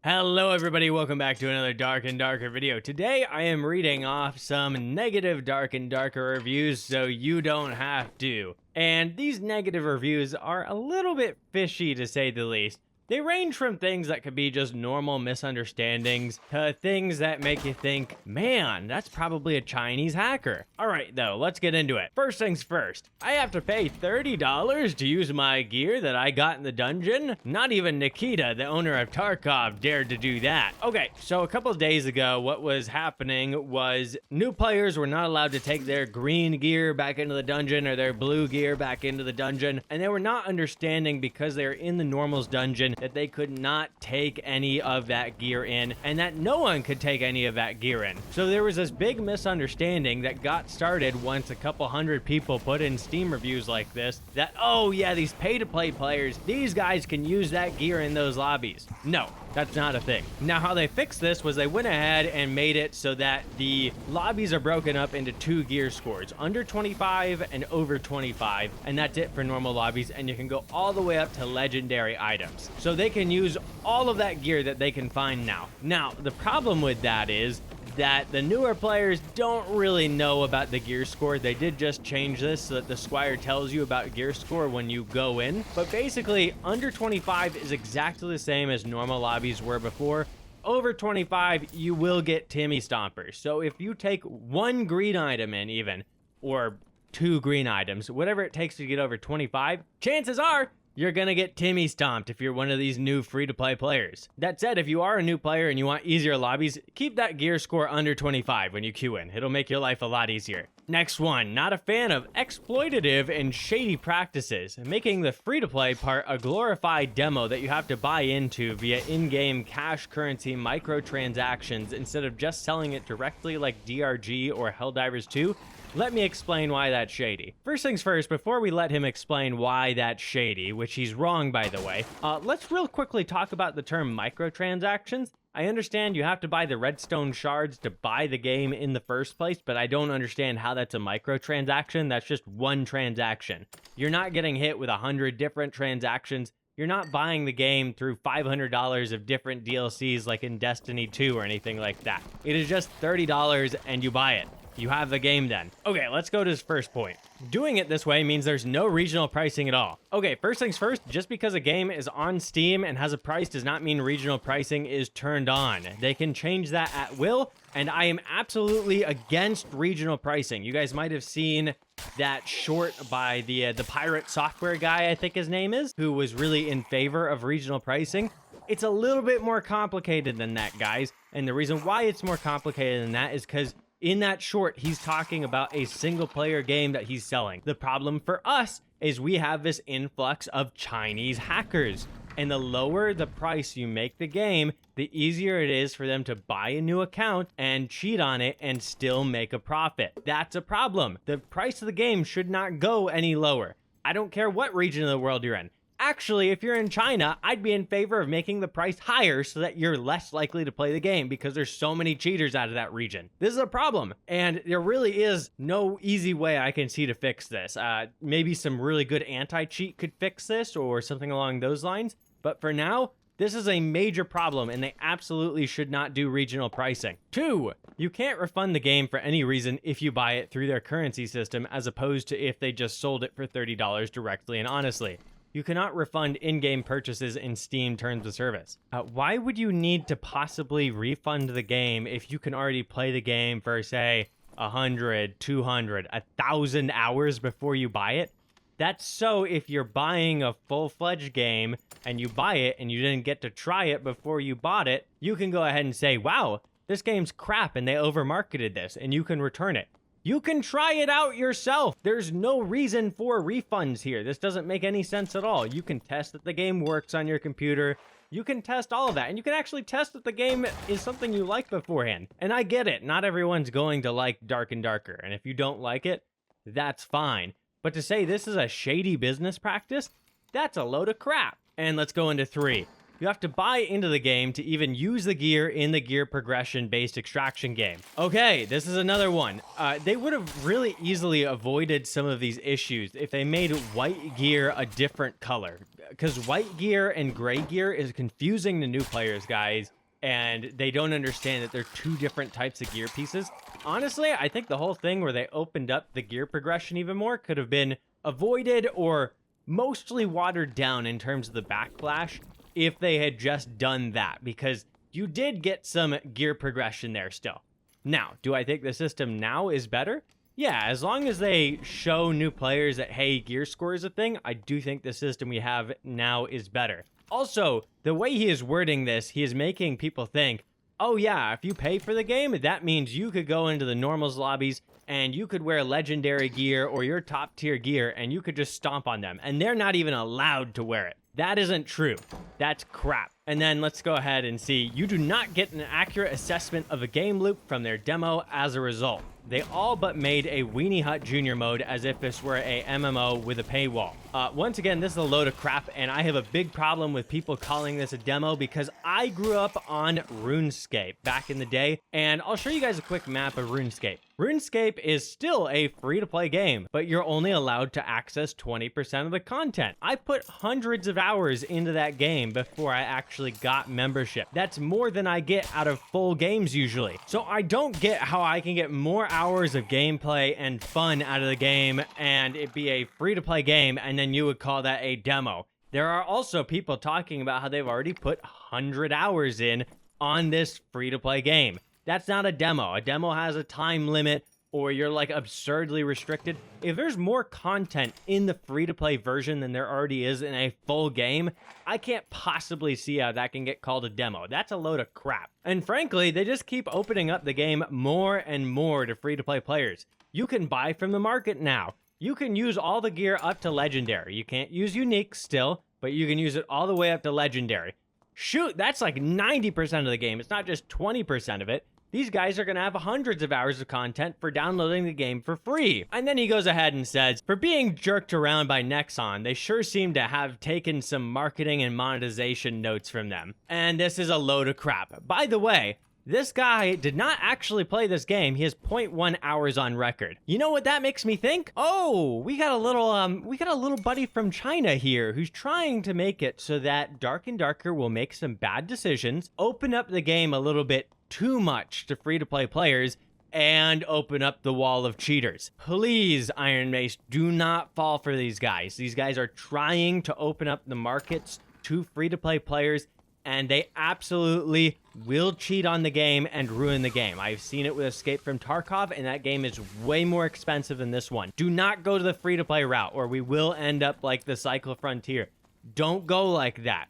Hello everybody, welcome back to another Dark and Darker video. Today I am reading off some negative Dark and Darker reviews so you don't have to. And these negative reviews are a little bit fishy to say the least. They range from things that could be just normal misunderstandings to things that make you think, man, that's probably a Chinese hacker. Alright though, let's get into it. First things first, I have to pay $30 to use my gear that I got in the dungeon? Not even Nikita, the owner of Tarkov, dared to do that. Okay, so a couple of days ago, what was happening was new players were not allowed to take their green gear back into the dungeon or their blue gear back into the dungeon, and they were not understanding because they were in the normals dungeon that they could not take any of that gear in, and that no one could take any of that gear in. So there was this big misunderstanding that got started once a couple hundred people put in Steam reviews like this, that, oh yeah, these pay-to-play players, these guys can use that gear in those lobbies. No, that's not a thing. Now, how they fixed this was they went ahead and made it so that the lobbies are broken up into two gear scores, under 25 and over 25, and that's it for normal lobbies, and you can go all the way up to legendary items. So they can use all of that gear that they can find now. Now, the problem with that is that the newer players don't really know about the gear score. They did just change this so that the squire tells you about gear score when you go in. But basically, under 25 is exactly the same as normal lobbies were before. Over 25, you will get Timmy Stompers. So if you take one green item in even, or two green items, whatever it takes to get over 25, chances are you're gonna get Timmy stomped if you're one of these new free-to-play players. That said, if you are a new player and you want easier lobbies, keep that gear score under 25 when you queue in. It'll make your life a lot easier. Next one, not a fan of exploitative and shady practices, making the free-to-play part a glorified demo that you have to buy into via in-game cash currency microtransactions instead of just selling it directly like DRG or Helldivers 2. Let me explain why that's shady. First things first, before we let him explain why that's shady, which he's wrong by the way, let's real quickly talk about the term microtransactions. I understand you have to buy the redstone shards to buy the game in the first place, but I don't understand how that's a microtransaction. That's just one transaction. You're not getting hit with 100 different transactions. You're not buying the game through $500 of different DLCs like in Destiny 2 or anything like that. It is just $30 and you buy it. You have the game then. Okay, let's go to his first point. Doing it this way means there's no regional pricing at all. Okay, first things first, just because a game is on Steam and has a price does not mean regional pricing is turned on. They can change that at will, and I am absolutely against regional pricing. You guys might have seen that short by the pirate software guy, I think his name is, who was really in favor of regional pricing. It's a little bit more complicated than that, guys, and the reason why it's more complicated than that is because in that short, he's talking about a single-player game that he's selling. The problem for us is we have this influx of Chinese hackers. And the lower the price you make the game, the easier it is for them to buy a new account and cheat on it and still make a profit. That's a problem. The price of the game should not go any lower. I don't care what region of the world you're in. Actually, if you're in China, I'd be in favor of making the price higher so that you're less likely to play the game because there's so many cheaters out of that region. This is a problem, and there really is no easy way I can see to fix this. Maybe some really good anti-cheat could fix this or something along those lines, but for now, this is a major problem and they absolutely should not do regional pricing. 2, you can't refund the game for any reason if you buy it through their currency system as opposed to if they just sold it for $30 directly and honestly. You cannot refund in-game purchases in Steam terms of service. Why would you need to possibly refund the game if you can already play the game for, say, 100, 200, 1,000 hours before you buy it? That's so if you're buying a full-fledged game and you buy it and you didn't get to try it before you bought it, you can go ahead and say, wow, this game's crap and they overmarketed this, and you can return it. You can try it out yourself. There's no reason for refunds here. This doesn't make any sense at all. You can test that the game works on your computer. You can test all of that. And you can actually test that the game is something you like beforehand. And I get it. Not everyone's going to like Dark and Darker. And if you don't like it, that's fine. But to say this is a shady business practice, that's a load of crap. And let's go into 3. You have to buy into the game to even use the gear in the gear progression-based extraction game. Okay, this is another one. They would have really easily avoided some of these issues if they made white gear a different color. Because white gear and gray gear is confusing to new players, guys, and they don't understand that they're two different types of gear pieces. Honestly, I think the whole thing where they opened up the gear progression even more could have been avoided or mostly watered down in terms of the backlash if they had just done that, because you did get some gear progression there still. Now, do I think the system now is better? Yeah, as long as they show new players that, hey, gear score is a thing, I do think the system we have now is better. Also, the way he is wording this, he is making people think, oh yeah, if you pay for the game, that means you could go into the normals lobbies and you could wear legendary gear or your top tier gear and you could just stomp on them, and they're not even allowed to wear it. That isn't true. That's crap. And then let's go ahead and see. You do not get an accurate assessment of a game loop from their demo as a result. They all but made a Weenie Hut Junior mode as if this were a MMO with a paywall. Once again, this is a load of crap, and I have a big problem with people calling this a demo because I grew up on RuneScape back in the day, and I'll show you guys a quick map of RuneScape. RuneScape is still a free-to-play game, but you're only allowed to access 20% of the content. I put hundreds of hours into that game before I actually got membership. That's more than I get out of full games usually. So I don't get how I can get more hours of gameplay and fun out of the game and it be a free-to-play game, and then you would call that a demo. There are also people talking about how they've already put 100 hours in on this free-to-play game. That's not a demo. A demo has a time limit, or you're like absurdly restricted. If there's more content in the free-to-play version than there already is in a full game, I can't possibly see how that can get called a demo. That's a load of crap. And frankly, they just keep opening up the game more and more to free-to-play players. You can buy from the market now. You can use all the gear up to legendary. You can't use unique still, but you can use it all the way up to legendary. Shoot, that's like 90% of the game. It's not just 20% of it. These guys are going to have hundreds of hours of content for downloading the game for free. And then he goes ahead and says, for being jerked around by Nexon, they sure seem to have taken some marketing and monetization notes from them. And this is a load of crap. By the way, this guy did not actually play this game. He has 0.1 hours on record. You know what that makes me think? Oh, we got a little buddy from China here who's trying to make it so that Dark and Darker will make some bad decisions, open up the game a little bit too much to free-to-play players, and open up the wall of cheaters. Please, Iron Mace, do not fall for these guys. These guys are trying to open up the markets to free-to-play players, and they absolutely will cheat on the game and ruin the game. I've seen it with Escape from Tarkov, and that game is way more expensive than this one. Do not go to the free-to-play route, or we will end up like the Cycle Frontier. Don't go like that.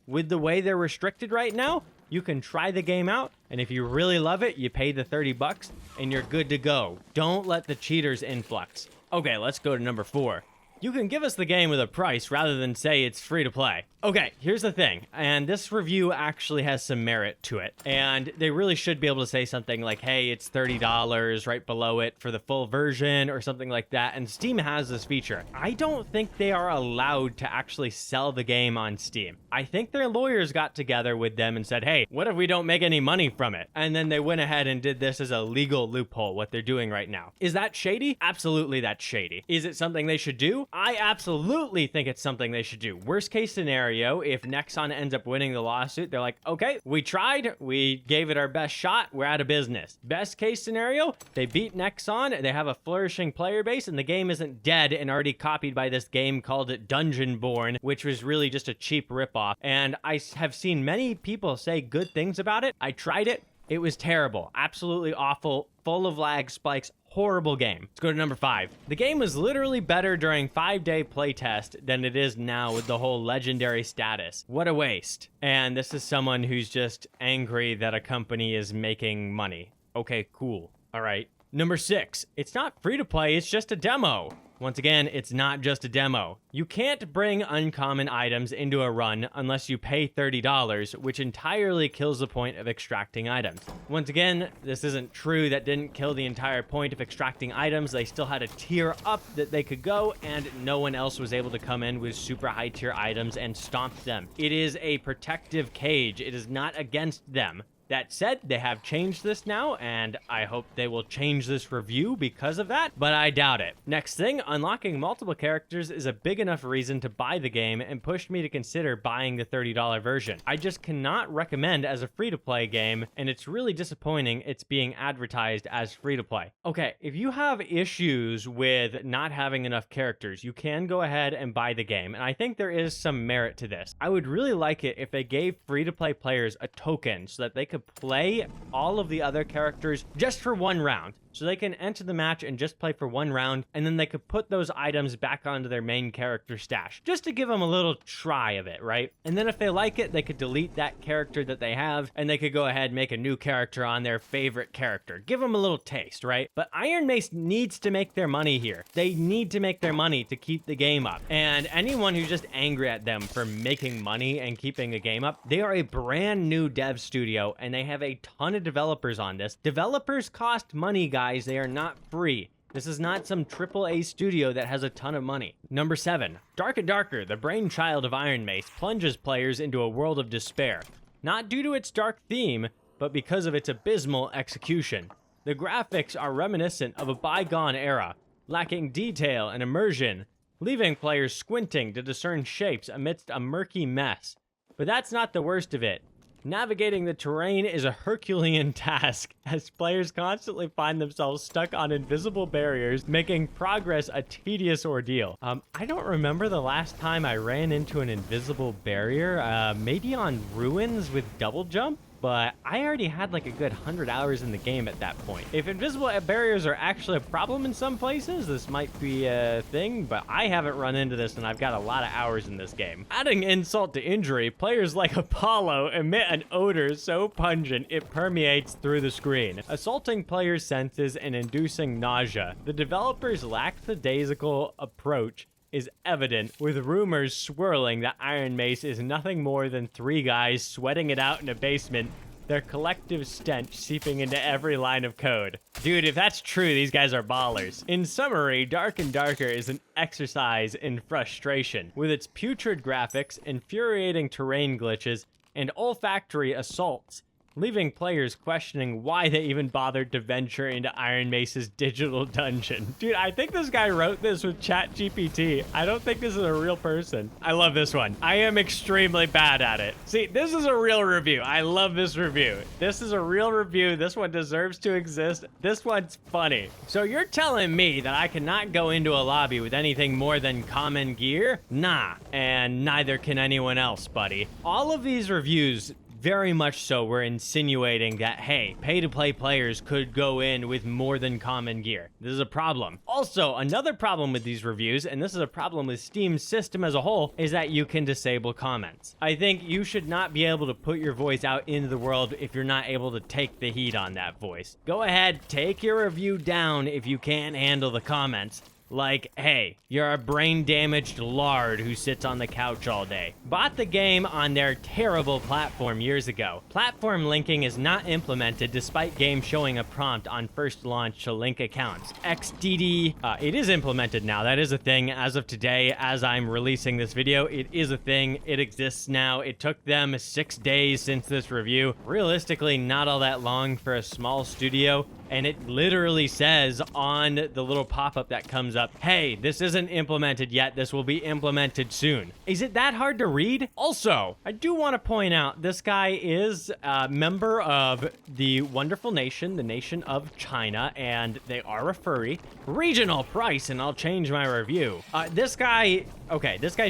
With the way they're restricted right now, you can try the game out, and if you really love it, you pay the 30 bucks, and you're good to go. Don't let the cheaters influx. Okay, let's go to number 4. You can give us the game with a price rather than say it's free to play. Okay, here's the thing, and this review actually has some merit to it, and they really should be able to say something like, hey, it's $30 right below it for the full version or something like that, and Steam has this feature. I don't think they are allowed to actually sell the game on Steam. I think their lawyers got together with them and said, hey, what if we don't make any money from it? And then they went ahead and did this as a legal loophole, what they're doing right now. Is that shady? Absolutely, that's shady. Is it something they should do? I absolutely think it's something they should do. Worst case scenario, if Nexon ends up winning the lawsuit, they're like, okay, we tried, we gave it our best shot, we're out of business. Best case scenario, they beat Nexon, they have a flourishing player base, and the game isn't dead and already copied by this game called Dungeonborn, which was really just a cheap ripoff. And I have seen many people say good things about it. I tried it. It was terrible. Absolutely awful. Full of lag spikes. Horrible game. Let's go to number 5. The game was literally better during 5-day playtest than it is now with the whole legendary status. What a waste. And this is someone who's just angry that a company is making money. Okay, cool. All right. Number 6. It's not free to play, it's just a demo. Once again, it's not just a demo. You can't bring uncommon items into a run unless you pay $30, which entirely kills the point of extracting items. Once again, this isn't true. That didn't kill the entire point of extracting items. They still had a tier up that they could go, and no one else was able to come in with super high tier items and stomp them. It is a protective cage. It is not against them. That said, they have changed this now, and I hope they will change this review because of that, but I doubt it. Next thing, unlocking multiple characters is a big enough reason to buy the game and pushed me to consider buying the $30 version. I just cannot recommend as a free-to-play game, and it's really disappointing it's being advertised as free-to-play. Okay, if you have issues with not having enough characters, you can go ahead and buy the game, and I think there is some merit to this. I would really like it if they gave free-to-play players a token so that they could play all of the other characters just for one round. So they can enter the match and just play for one round, and then they could put those items back onto their main character stash, just to give them a little try of it, right? And then if they like it, they could delete that character that they have, and they could go ahead and make a new character on their favorite character. Give them a little taste, right? But Iron Mace needs to make their money here. They need to make their money to keep the game up. And anyone who's just angry at them for making money and keeping the game up, they are a brand new dev studio, and they have a ton of developers on this. Developers cost money, guys. They are not free. This is not some AAA studio that has a ton of money. Number 7. Dark and Darker, the brainchild of Iron Mace, plunges players into a world of despair. Not due to its dark theme, but because of its abysmal execution. The graphics are reminiscent of a bygone era, lacking detail and immersion, leaving players squinting to discern shapes amidst a murky mess. But that's not the worst of it. Navigating the terrain is a Herculean task, as players constantly find themselves stuck on invisible barriers, making progress a tedious ordeal. I don't remember the last time I ran into an invisible barrier, maybe on Ruins with double jump? But I already had like a good 100 hours in the game at that point. If invisible barriers are actually a problem in some places, this might be a thing, but I haven't run into this and I've got a lot of hours in this game. Adding insult to injury, players like Apollo emit an odor so pungent it permeates through the screen, assaulting players' senses and inducing nausea. The developers lack the daisical approach is evident, with rumors swirling that Iron Mace is nothing more than 3 guys sweating it out in a basement, their collective stench seeping into every line of code. Dude, if that's true, these guys are ballers. In summary, Dark and Darker is an exercise in frustration, with its putrid graphics, infuriating terrain glitches, and olfactory assaults, leaving players questioning why they even bothered to venture into Iron Mace's digital dungeon. Dude, I think this guy wrote this with ChatGPT. I don't think this is a real person. I love this one. I am extremely bad at it. See, this is a real review. I love this review. This is a real review. This one deserves to exist. This one's funny. So you're telling me that I cannot go into a lobby with anything more than common gear? Nah, and neither can anyone else, buddy. All of these reviews very much so were insinuating that, hey, pay-to-play players could go in with more than common gear. This is a problem. Also, another problem with these reviews, and this is a problem with Steam's system as a whole, is that you can disable comments. I think you should not be able to put your voice out into the world if you're not able to take the heat on that voice. Go ahead, take your review down if you can't handle the comments. Like, hey, you're a brain-damaged lard who sits on the couch all day. Bought the game on their terrible platform years ago. Platform linking is not implemented despite game showing a prompt on first launch to link accounts. XDD, it is implemented now. That is a thing as of today. As I'm releasing this video, it is a thing. It exists now. It took them 6 days since this review. Realistically, not all that long for a small studio. And it literally says on the little pop-up that comes up, hey, this isn't implemented yet. This will be implemented soon. Is it that hard to read? Also, I do want to point out this guy is a member of the wonderful nation, the nation of China, and they are a furry. Regional price, and I'll change my review. This guy's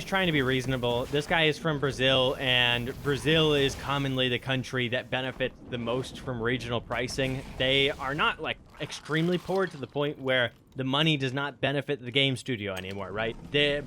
trying to be reasonable. This guy is from Brazil, and Brazil is commonly the country that benefits the most from regional pricing. They are not like extremely poor to the point where the money does not benefit the game studio anymore, right?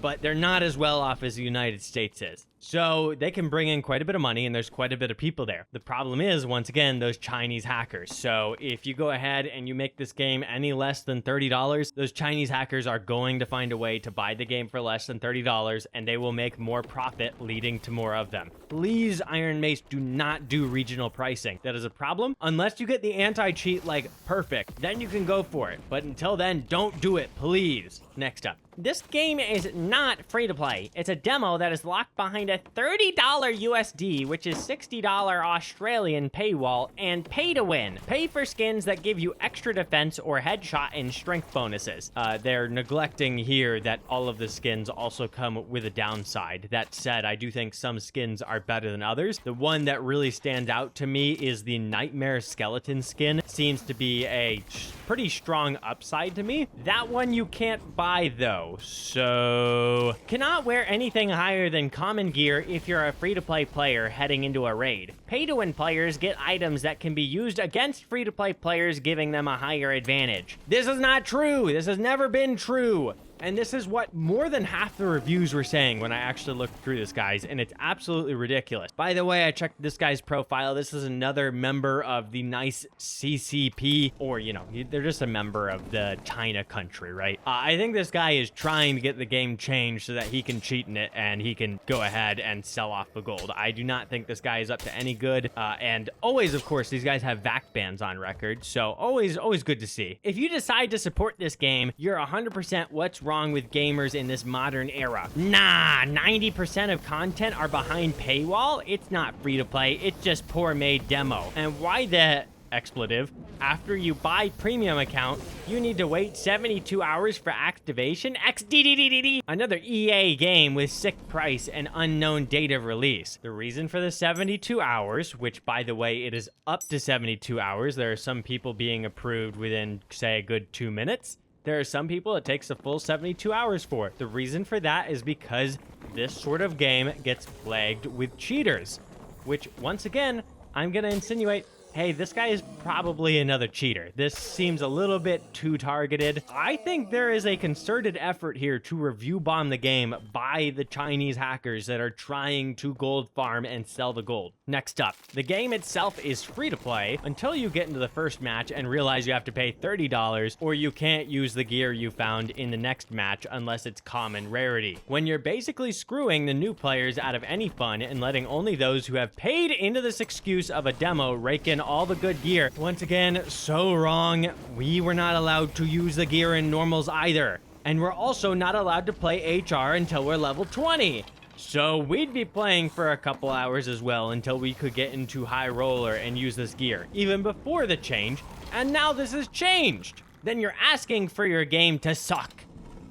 But they're not as well off as the United States is. So they can bring in quite a bit of money, and there's quite a bit of people there. The problem is, once again, those Chinese hackers. So if you go ahead and you make this game any less than $30, those Chinese hackers are going to find a way to buy the game for less than $30, and they will make more profit, leading to more of them. Please, Iron Mace, do not do regional pricing. That is a problem. Unless you get the anti-cheat like perfect, then you can go for it. But until then, don't do it, please. Next up. This game is not free to play. It's a demo that is locked behind a $30 USD, which is $60 Australian paywall, and pay to win. Pay for skins that give you extra defense or headshot and strength bonuses. They're neglecting here that all of the skins also come with a downside. That said, I do think some skins are better than others. The one that really stands out to me is the Nightmare Skeleton skin. Seems to be a pretty strong upside to me. That one you can't buy though. So cannot wear anything higher than common gear if you're a free-to-play player heading into a raid. Pay-to-win players get items that can be used against free-to-play players, giving them a higher advantage. This is not true. This has never been true. And this is what more than half the reviews were saying when I actually looked through this, guys, and it's absolutely ridiculous. By the way, I checked this guy's profile. This is another member of the nice CCP, or, you know, they're just a member of the China country, right? I think this guy is trying to get the game changed so that he can cheat in it and he can go ahead and sell off the gold. I do not think this guy is up to any good. And always, of course, these guys have VAC bans on record, so always good to see. If you decide to support this game, you're 100% what's wrong with gamers in this modern era. Nah, 90% of content are behind paywall. It's not free to play. It's just poor made demo. And why the expletive? After you buy premium account, you need to wait 72 hours for activation? XDDDD! Another EA game with sick price and unknown date of release. The reason for the 72 hours, which by the way, it is up to 72 hours. There are some people being approved within, say, a good 2 minutes. There are some people it takes a full 72 hours for. The reason for that is because this sort of game gets plagued with cheaters, which once again, I'm gonna insinuate, hey, this guy is probably another cheater. This seems a little bit too targeted. I think there is a concerted effort here to review bomb the game by the Chinese hackers that are trying to gold farm and sell the gold. Next up, the game itself is free to play until you get into the first match and realize you have to pay $30, or you can't use the gear you found in the next match unless it's common rarity. When you're basically screwing the new players out of any fun and letting only those who have paid into this excuse of a demo rake in all the good gear. Once again, so wrong. We were not allowed to use the gear in normals either. And we're also not allowed to play HR until we're level 20. So we'd be playing for a couple hours as well until we could get into high roller and use this gear, even before the change. And now this has changed. Then you're asking for your game to suck.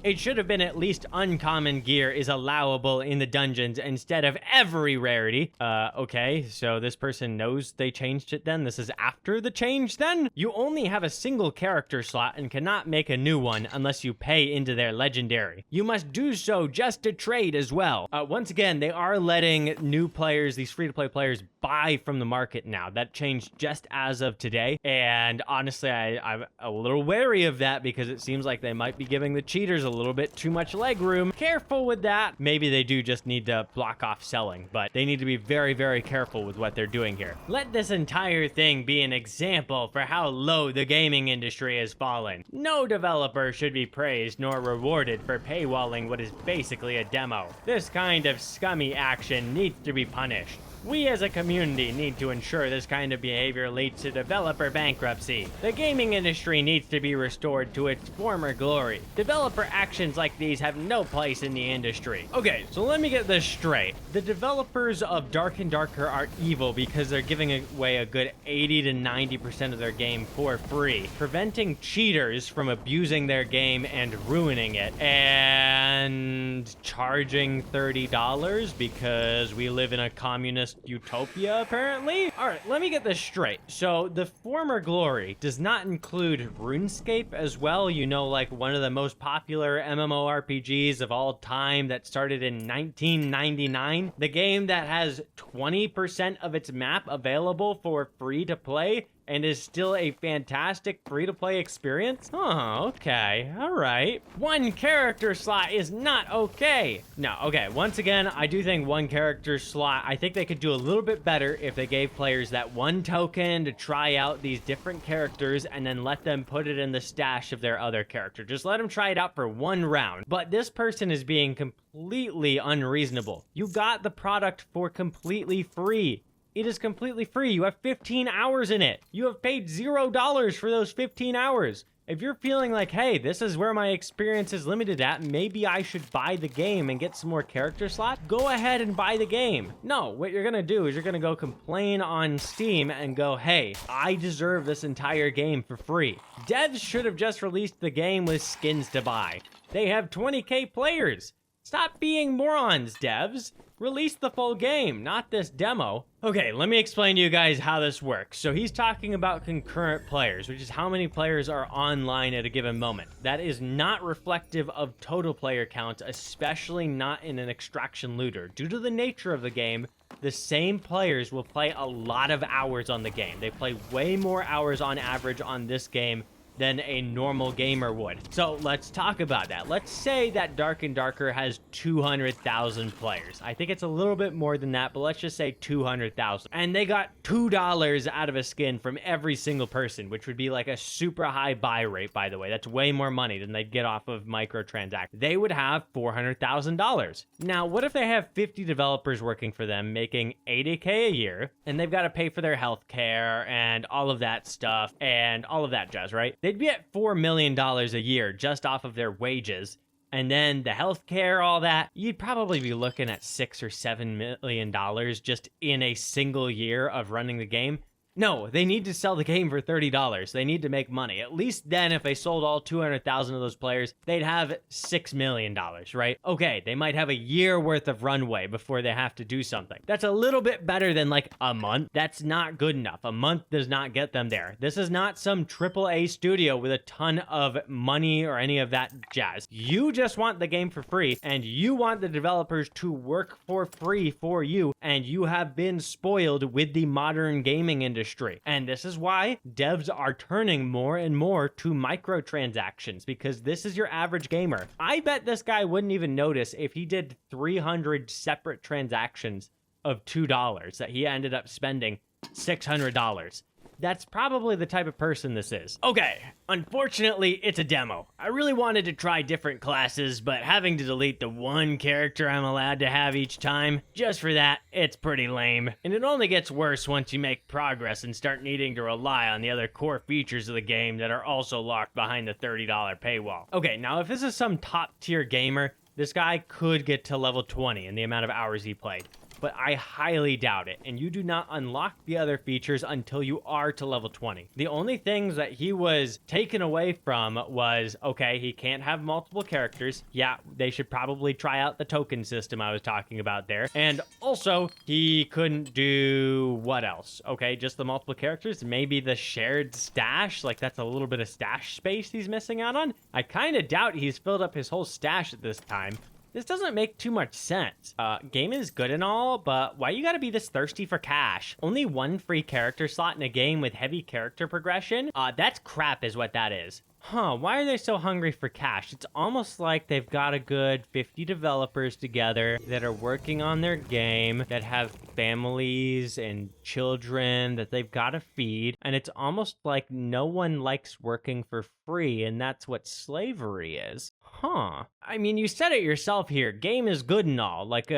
It should have been at least uncommon gear is allowable in the dungeons instead of every rarity. Okay, so this person knows they changed it then? This is after the change then? You only have a single character slot and cannot make a new one unless you pay into their legendary. You must do so just to trade as well. Once again, they are letting new players, these free-to-play players, buy from the market now. That changed just as of today. And honestly, I'm a little wary of that because it seems like they might be giving the cheaters a little bit too much leg room. Careful with that. Maybe they do just need to block off selling, but they need to be very, very careful with what they're doing here. Let this entire thing be an example for how low the gaming industry has fallen. No developer should be praised nor rewarded for paywalling what is basically a demo. This kind of scummy action needs to be punished. We as a community need to ensure this kind of behavior leads to developer bankruptcy. The gaming industry needs to be restored to its former glory. Developer actions like these have no place in the industry. Okay, so let me get this straight. The developers of Dark and Darker are evil because they're giving away a good 80 to 90% of their game for free, preventing cheaters from abusing their game and ruining it, and charging $30 because we live in a communist utopia, apparently? Alright, let me get this straight. So, the former glory does not include RuneScape as well, you know, like one of the most popular MMORPGs of all time that started in 1999. The game that has 20% of its map available for free to play. and is still a fantastic free-to-play experience? Oh, okay, all right. One character slot is not okay. No, okay, once again, I do think one character slot, I think they could do a little bit better if they gave players that one token to try out these different characters and then let them put it in the stash of their other character. Just let them try it out for one round. But this person is being completely unreasonable. You got the product for completely free. It is completely free. You have 15 hours in it. You have paid $0 for those 15 hours. If you're feeling like, hey, this is where my experience is limited at, maybe I should buy the game and get some more character slots, go ahead and buy the game. No, what you're gonna do is you're gonna go complain on Steam and go, hey, I deserve this entire game for free. Devs should have just released the game with skins to buy. They have 20K players. Stop being morons, devs. Release the full game, not this demo. Okay, let me explain to you guys how this works. So he's talking about concurrent players, which is how many players are online at a given moment. That is not reflective of total player count, especially not in an extraction looter. Due to the nature of the game, the same players will play a lot of hours on the game. They play way more hours on average on this game than a normal gamer would. So let's talk about that. Let's say that Dark and Darker has 200,000 players. I think it's a little bit more than that, but let's just say 200,000. And they got $2 out of a skin from every single person, which would be like a super high buy rate, by the way. That's way more money than they'd get off of microtransactions. They would have $400,000. Now, what if they have 50 developers working for them, making $80K a year, and they've got to pay for their healthcare and all of that stuff and all of that jazz, right? They'd be at $4 million a year just off of their wages. And then the healthcare, all that, you'd probably be looking at $6 or $7 million just in a single year of running the game. No, they need to sell the game for $30. They need to make money. At least then, if they sold all 200,000 of those players, they'd have $6 million, right? Okay, they might have a year worth of runway before they have to do something. That's a little bit better than like a month. That's not good enough. A month does not get them there. This is not some AAA studio with a ton of money or any of that jazz. You just want the game for free, and you want the developers to work for free for you, and you have been spoiled with the modern gaming industry. And this is why devs are turning more and more to microtransactions, because this is your average gamer. I bet this guy wouldn't even notice if he did 300 separate transactions of $2 that he ended up spending $600. That's probably the type of person this is. Okay, unfortunately, it's a demo. I really wanted to try different classes, but having to delete the one character I'm allowed to have each time, just for that, it's pretty lame. And it only gets worse once you make progress and start needing to rely on the other core features of the game that are also locked behind the $30 paywall. Okay, now if this is some top-tier gamer, this guy could get to level 20 in the amount of hours he played. But I highly doubt it, and you do not unlock the other features until you are to level 20. The only things that he was taken away from was, okay, he can't have multiple characters. Yeah, they should probably try out the token system I was talking about there. And also, he couldn't do what else? Okay, just the multiple characters? Maybe the shared stash? Like, that's a little bit of stash space he's missing out on? I kind of doubt he's filled up his whole stash at this time. This doesn't make too much sense. Game is good and all, but why you gotta be this thirsty for cash? Only one free character slot in a game with heavy character progression? That's crap is what that is. Huh, why are they so hungry for cash? It's almost like they've got a good 50 developers together that are working on their game, that have families and children that they've got to feed, and it's almost like no one likes working for free, and that's what slavery is. Huh. I mean, you said it yourself here. Game is good and all. Like,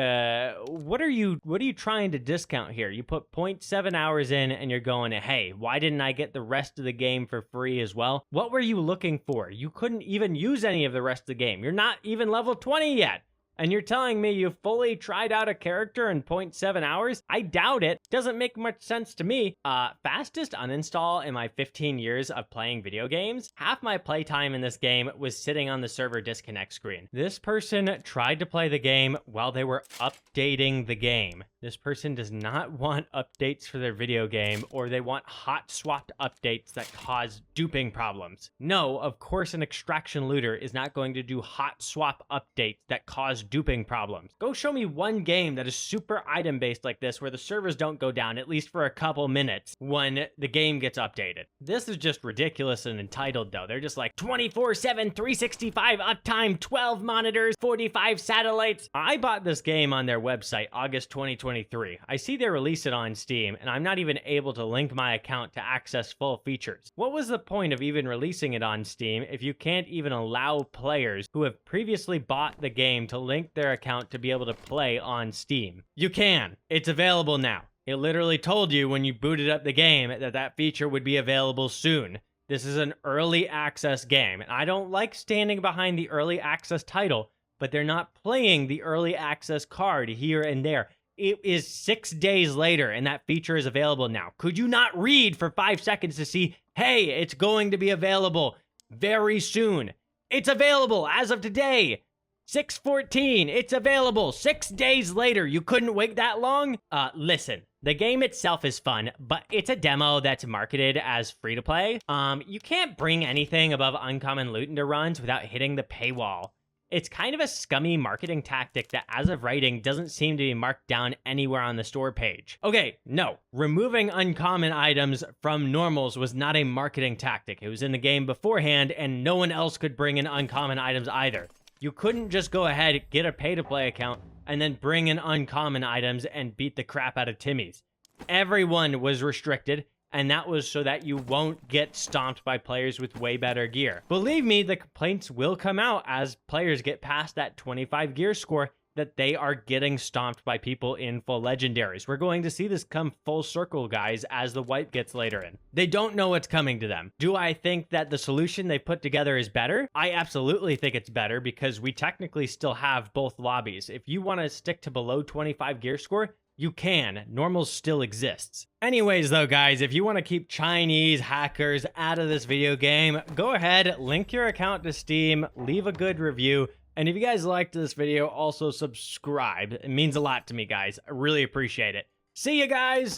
what are you trying to discount here? You put 0.7 hours in and you're going, hey, why didn't I get the rest of the game for free as well? What were you looking for? You couldn't even use any of the rest of the game. You're not even level 20 yet. And you're telling me you fully tried out a character in 0.7 hours? I doubt it. Doesn't make much sense to me. Fastest uninstall in my 15 years of playing video games? Half my playtime in this game was sitting on the server disconnect screen. This person tried to play the game while they were updating the game. This person does not want updates for their video game, or they want hot swapped updates that cause duping problems. No, of course an extraction looter is not going to do hot swap updates that cause duping problems. Go show me one game that is super item based like this where the servers don't go down at least for a couple minutes when the game gets updated. This is just ridiculous and entitled though. They're just like 24/7, 365 uptime, 12 monitors, 45 satellites. I bought this game on their website August 2023. I see they release it on Steam, and I'm not even able to link my account to access full features. What was the point of even releasing it on Steam if you can't even allow players who have previously bought the game to link their account to be able to play on Steam? You can. It's available now. It literally told you when you booted up the game that that feature would be available soon. This is an early access game, and I don't like standing behind the early access title, but they're not playing the early access card here and there. It is 6 days later, and that feature is available now. Could you not read for 5 seconds to see, hey, it's going to be available very soon? It's available as of today. 6/14, it's available 6 days later. You couldn't wait that long? Listen, the game itself is fun, but it's a demo that's marketed as free to play. You can't bring anything above uncommon loot into runs without hitting the paywall. It's kind of a scummy marketing tactic that, as of writing, doesn't seem to be marked down anywhere on the store page. Okay, no. Removing uncommon items from normals was not a marketing tactic. It was in the game beforehand, and no one else could bring in uncommon items either. You couldn't just go ahead, get a pay-to-play account, and then bring in uncommon items and beat the crap out of Timmy's. Everyone was restricted, and that was so that you won't get stomped by players with way better gear. Believe me, the complaints will come out as players get past that 25 gear score that they are getting stomped by people in full legendaries. We're going to see this come full circle, guys, as the wipe gets later in. They don't know what's coming to them. Do I think that the solution they put together is better? I absolutely think it's better because we technically still have both lobbies. If you want to stick to below 25 gear score, you can. Normals still exists. Anyways, though, guys, if you want to keep Chinese hackers out of this video game, go ahead, link your account to Steam, leave a good review, and if you guys liked this video, also subscribe. It means a lot to me, guys. I really appreciate it. See you guys!